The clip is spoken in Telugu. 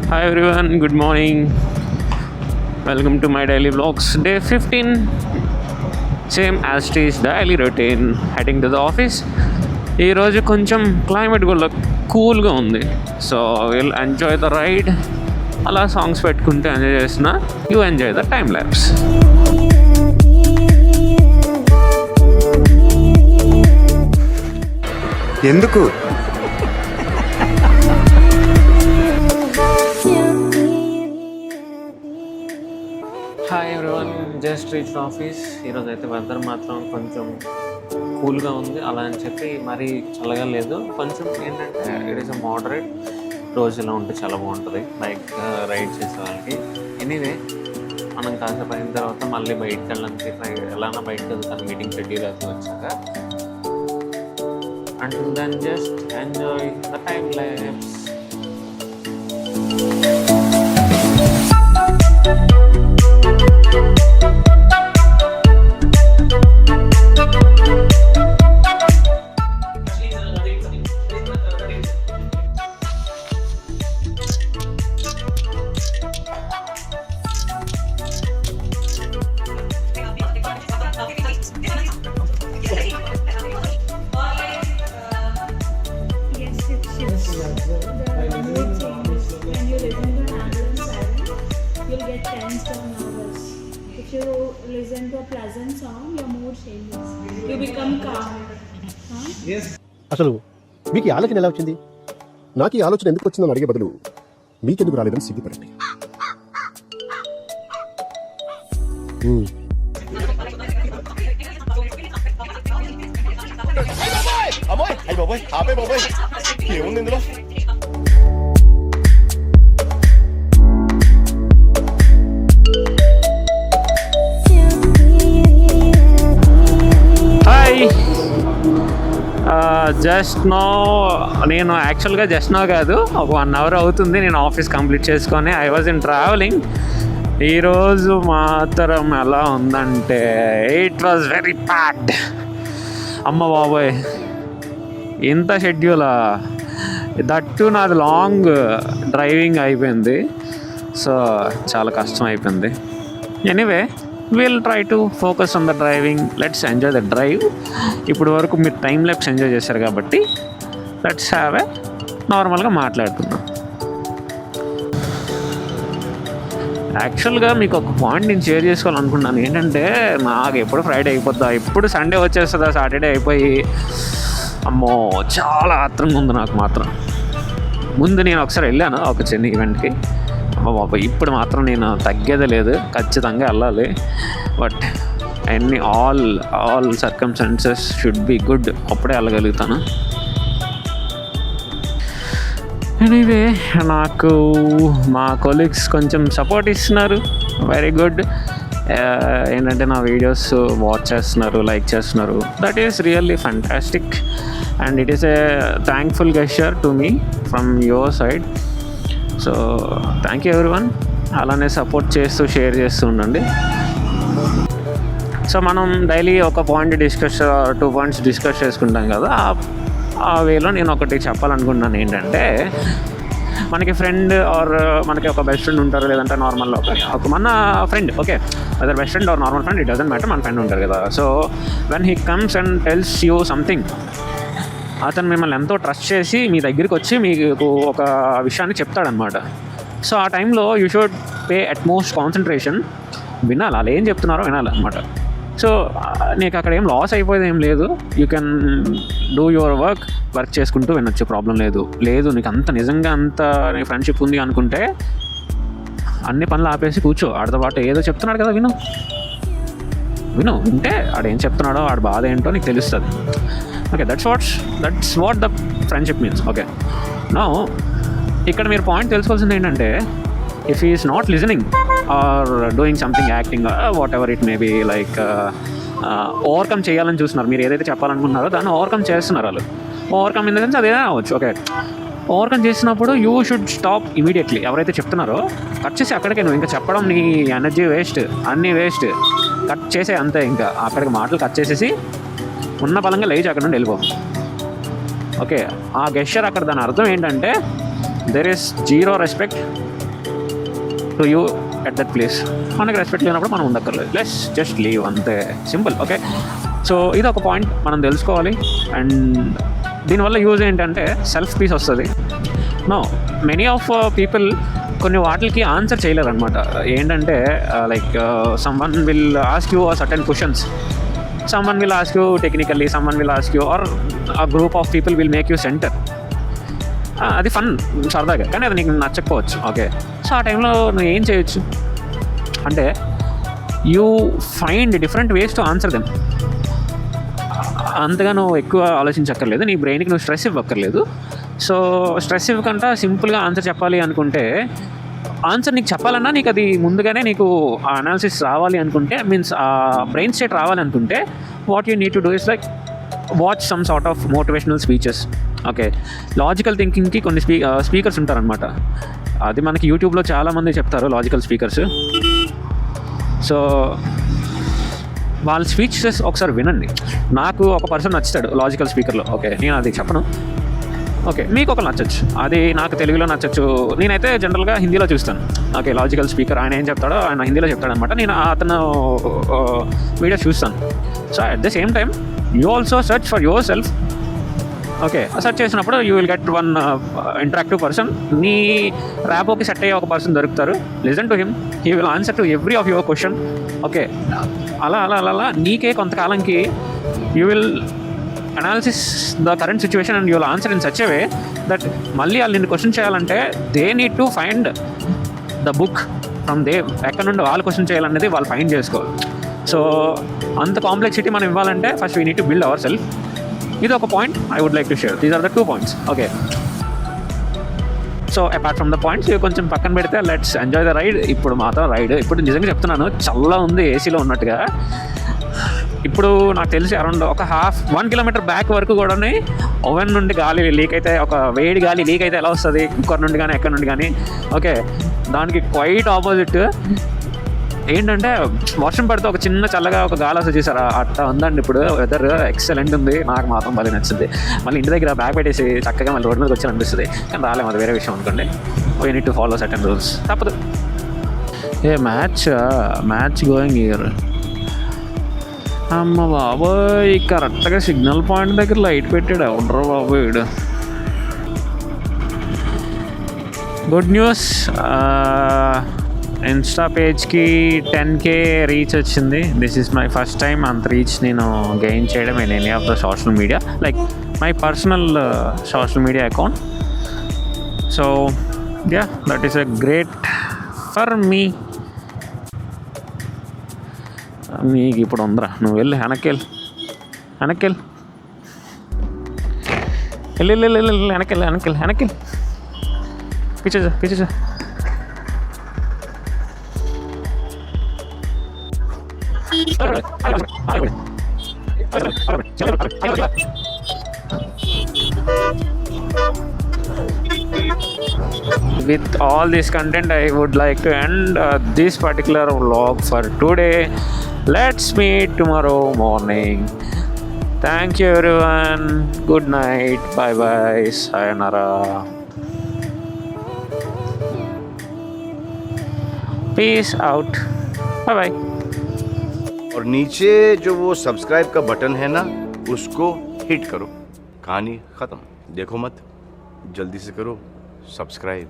Hi everyone, good morning. Welcome to my daily vlogs. Day 15. Same as today's daily routine. Heading to the office. ఈ రోజు కొంచెం క్లైమేట్ కూడా కూల్గా ఉంది. So will enjoy the ride. అలా సాంగ్స్ పెట్టుకుంటూ ఎంజాయ్ చేస్తున్నా. You enjoy the time lapse. ఎందుకు hi everyone, just reach office. ఈరోజు అయితే వెదర్ మాత్రం కొంచెం కూల్గా ఉంది. అలా అని చెప్పి మరీ చల్లగా లేదు. కొంచెం ఏంటంటే ఇట్ ఈస్ అ మోడరేట్. రోజు ఇలా ఉంటే చాలా బాగుంటుంది లైక్ రైడ్ చేసే వాళ్ళకి. ఎనీవే మనం కాసేపు అయిన తర్వాత మళ్ళీ బయటకు వెళ్ళడానికి ఎలానా బయటకు వెళ్తాను మీటింగ్ షెడ్యూల్ అయితే వచ్చాక. Until then, just enjoy the time lapse. Listen to a pleasant song, your mood changes. You become calm. Yes. అసలు మీకు ఈ ఆలోచన ఎలా వచ్చింది? నాకు ఈ ఆలోచన ఎందుకు వచ్చిందని అడిగే బదులు మీకెందుకు రాలేదని సిగ్గుపడండి. ఏముంది ఇందులో? జస్ట్ నో నేను యాక్చువల్గా జస్ట్ నో కాదు, ఒక 1 hour అవుతుంది నేను ఆఫీస్ కంప్లీట్ చేసుకొని. I was in travelling. ఈరోజు మాత్రం ఎలా ఉందంటే ఇట్ వాజ్ వెరీ ప్యాక్డ్. అమ్మ బాబోయ్, ఇంత షెడ్యూలా? దట్టు నాది లాంగ్ డ్రైవింగ్ అయిపోయింది. సో చాలా కష్టం అయిపోయింది. Anyway will try to focus on the driving. Let's enjoy the drive. ఇప్పుడు వరకు మీరు టైం ల్యాప్స్ ఎంజాయ్ చేశారు కాబట్టి లెట్స్ హ్యావ్ ఏ నార్మల్గా మాట్లాడుతున్నాం. యాక్చువల్గా మీకు ఒక పాయింట్ నేను షేర్ చేసుకోవాలనుకున్నాను. ఏంటంటే నాకు ఎప్పుడు ఫ్రైడే అయిపోద్దా, ఎప్పుడు సండే వచ్చేస్తుందా, సాటర్డే అయిపోయి అమ్మో చాలా ఆత్రంగా ఉంది నాకు మాత్రం. ముందు నేను ఒకసారి వెళ్ళాను ఒక చిన్న ఈవెంట్కి. బాబా ఇప్పుడు మాత్రం నేను తగ్గేదే లేదు, ఖచ్చితంగా వెళ్ళాలి. But all circumstances should be good, అప్పుడే వెళ్ళగలుగుతాను. ఎనీవే నాకు మా కొలీగ్స్ కొంచెం సపోర్ట్ ఇస్తున్నారు, వెరీ గుడ్. ఏంటంటే నా వీడియోస్ వాచ్ చేస్తున్నారు, లైక్ చేస్తున్నారు. That is really fantastic and it is a thankful gesture to me from your side. So thank you everyone. అలానే సపోర్ట్ చేస్తూ షేర్ చేస్తూ ఉండండి. సో మనం డైలీ ఒక పాయింట్ 2 పాయింట్స్ డిస్కస్ చేసుకుంటాం కదా. ఆ వేలో నేను ఒకటి చెప్పాలనుకుంటున్నాను. ఏంటంటే మనకి ఫ్రెండ్ ఆర్ మనకి ఒక బెస్ట్ ఫ్రెండ్ ఉంటారు, లేదంటే నార్మల్ ఒక మన friend, okay other best friend or normal friend, it doesn't matter, మన ఫ్రెండ్ ఉంటారు కదా. So when he comes and tells you something, అతను మిమ్మల్ని ఎంతో ట్రస్ట్ చేసి మీ దగ్గరికి వచ్చి మీకు ఒక విషయాన్ని చెప్తాడనమాట. సో ఆ టైంలో you should pay utmost concentration. వినాలి, అలా ఏం చెప్తున్నారో వినాలన్నమాట. సో నీకు అక్కడ ఏం లాస్ అయిపోయేది ఏం లేదు. You can do your work చేసుకుంటూ వినొచ్చు, ప్రాబ్లం లేదు. నీకు అంత నిజంగా అంత నీ ఫ్రెండ్షిప్ ఉంది అనుకుంటే అన్ని పనులు ఆపేసి కూర్చో, ఆడితో పాటు ఏదో చెప్తున్నాడు కదా విను. వింటే ఆడేం చెప్తున్నాడో, ఆడ బాధ ఏంటో నీకు తెలుస్తుంది. Okay, that's what the friendship means. Okay, now ఇక్కడ మీరు పాయింట్ తెలుసుకోవాల్సింది ఏంటంటే, if he is not listening or doing something, acting, whatever it may be, like overcome చేయాలని చూస్తున్నారు. మీరు ఏదైతే చెప్పాలనుకుంటున్నారో దాన్ని ఓవర్కమ్ చేస్తున్నారు వాళ్ళు. ఓవర్కమ్ ఇన్ ద సెన్స్ అదేనా అవ్వచ్చు. ఓకే, ఓవర్కమ్ చేసినప్పుడు యూ షుడ్ స్టాప్ ఇమీడియట్లీ. ఎవరైతే చెప్తున్నారో కట్ చేసి అక్కడికే, నువ్వు ఇంకా చెప్పడం నీ ఎనర్జీ వేస్ట్, అన్నీ వేస్ట్, కట్ చేసే అంతే. ఇంకా అక్కడికి మాటలు కట్ చేసేసి ఉన్న బలంగా లేచి అక్కడ నుండి వెళ్ళిపో. ఓకే, ఆ గెస్చర్ అక్కడ దాని అర్థం ఏంటంటే there is zero respect to you at that place. మనకి రెస్పెక్ట్ లేనప్పుడు మనం ఉండక్కర్లేదు, లెట్స్ జస్ట్ లీవ్, అంతే, సింపుల్. ఓకే, సో ఇది ఒక పాయింట్ మనం తెలుసుకోవాలి. అండ్ దీనివల్ల యూజ్ ఏంటంటే సెల్ఫ్ పీస్ వస్తుంది. నో, మెనీ ఆఫ్ పీపుల్ కొన్ని వాటికి ఆన్సర్ చేయలేరు అనమాట. ఏంటంటే like someone will ask you certain questions, someone will ask you technically, someone will ask you, or a group of people will make you center. అది ఫన్, సరదాగా, కానీ అది నీకు నచ్చకపోవచ్చు. ఓకే, సో ఆ టైంలో నువ్వు ఏం చేయొచ్చు అంటే you find different ways to answer them. అంతగా నువ్వు ఎక్కువ ఆలోచించక్కర్లేదు, నీ బ్రెయిన్కి నువ్వు స్ట్రెస్ ఇవ్వక్కర్లేదు. సో స్ట్రెస్ ఇవ్వకుండా సింపుల్గా ఆన్సర్ చెప్పాలి అనుకుంటే, ఆన్సర్ నీకు చెప్పాలన్నా నీకు అది ముందుగానే నీకు ఆ అనాలిసిస్ రావాలి అనుకుంటే, మీన్స్ ఆ బ్రెయిన్ స్టేట్ రావాలి అనుకుంటే, what you need to do is like watch some sort of motivational speeches. Okay, logical థింకింగ్కి కొన్ని స్పీకర్స్ ఉంటారనమాట. అది మనకి యూట్యూబ్లో చాలామంది చెప్తారు, లాజికల్ స్పీకర్స్. సో వాళ్ళ స్పీచెస్ ఒకసారి వినండి. నాకు ఒక పర్సన్ నచ్చుతాడు లాజికల్ స్పీకర్లో. ఓకే, నేను అది చెప్పను. ఓకే, మీకు ఒకరు నచ్చచ్చు, అది నాకు తెలుగులో నచ్చచ్చు. నేనైతే జనరల్గా హిందీలో చూస్తాను. ఓకే, లాజికల్ స్పీకర్ ఆయన ఏం చెప్తాడో ఆయన హిందీలో చెప్తాడనమాట. నేను అతను వీడియో చూస్తాను. So at the same time you also search for yourself. Okay, search చేసినప్పుడు you will get one interactive person. నీ ర్యాపోకి సెట్ అయ్యే ఒక పర్సన్ దొరుకుతారు. Listen to him, he will answer to every of your question. Okay, అలా అలా అలా అలా నీకే కొంతకాలంకి you will analysis the current situation and you will answer in such a way that మళ్ళీ వాళ్ళు నిన్ను క్వశ్చన్ చేయాలంటే they need to find the book from they, ఎక్కడ నుండి వాళ్ళు క్వశ్చన్ చేయాలనేది వాళ్ళు ఫైండ్ చేసుకోవాలి. సో అంత కాంప్లెక్సిటీ మనం ఇవ్వాలంటే first we need to build our self. ఇది ఒక point I would like to share. These are the 2 points. Okay, so apart from the points ఇవి కొంచెం పక్కన పెడితే లెట్స్ ఎంజాయ్ ద రైడ్. ఇప్పుడు మాత్రం రైడ్, ఇప్పుడు నిజంగా చెప్తున్నాను, చల్లగా ఉంది, ఏసీలో ఉన్నట్టుగా. ఇప్పుడు నాకు తెలిసి అరౌండ్ ఒక 1 kilometer బ్యాక్ వరకు కూడా ఓవెన్ నుండి గాలి లీక్ అయితే, ఒక వేడి గాలి లీక్ అయితే ఎలా వస్తుంది కుక్కర్ నుండి కానీ ఎక్కడి నుండి కానీ. ఓకే, దానికి క్వైట్ ఆపోజిట్ ఏంటంటే వర్షం పడితే ఒక చిన్న చల్లగా ఒక గాలి వస్తుంది చూసారా, అట్లా ఉందండి ఇప్పుడు వెదర్. ఎక్సలెంట్ ఉంది, నాకు మాత్రం బాగా నచ్చింది. మళ్ళీ ఇంటి దగ్గర బ్యాగ్ పెట్టేసి చక్కగా మళ్ళీ రోడ్ మీదకి వచ్చి అనిపిస్తుంది. కానీ రాలేము, అది వేరే విషయం అనుకోండి. We need to follow certain rules, తప్పదు. ఏ మ్యాచ్ గోయింగ్ ఇయర్. అమ్మ బాబోయ్, కరెక్ట్గా సిగ్నల్ పాయింట్ దగ్గర లైట్ పెట్టాడు. ఎవడరా బాబు వీడు. గుడ్ న్యూస్, ఇన్స్టా పేజ్కి 10K రీచ్ వచ్చింది. This is my first time అంత రీచ్ నేను గెయిన్ చేయడం in any of the social media, like my personal social media account. So yeah, that is a great for me. నీకు ఇప్పుడు ఉందరా, నువ్వు వెళ్ళి వెనక్కి వెనక్కి పిచ్చా. With all this content, I would like to end this particular vlog for today. Let's meet tomorrow morning. Thank you everyone. Good night. Bye bye. Sayonara. Peace out. Bye bye. और नीचे जो वो सब्सक्राइब का बटन है ना, उसको हिट करो. कहानी ख़त्म. देखो मत, जल्दी से करो सब्सक्राइब.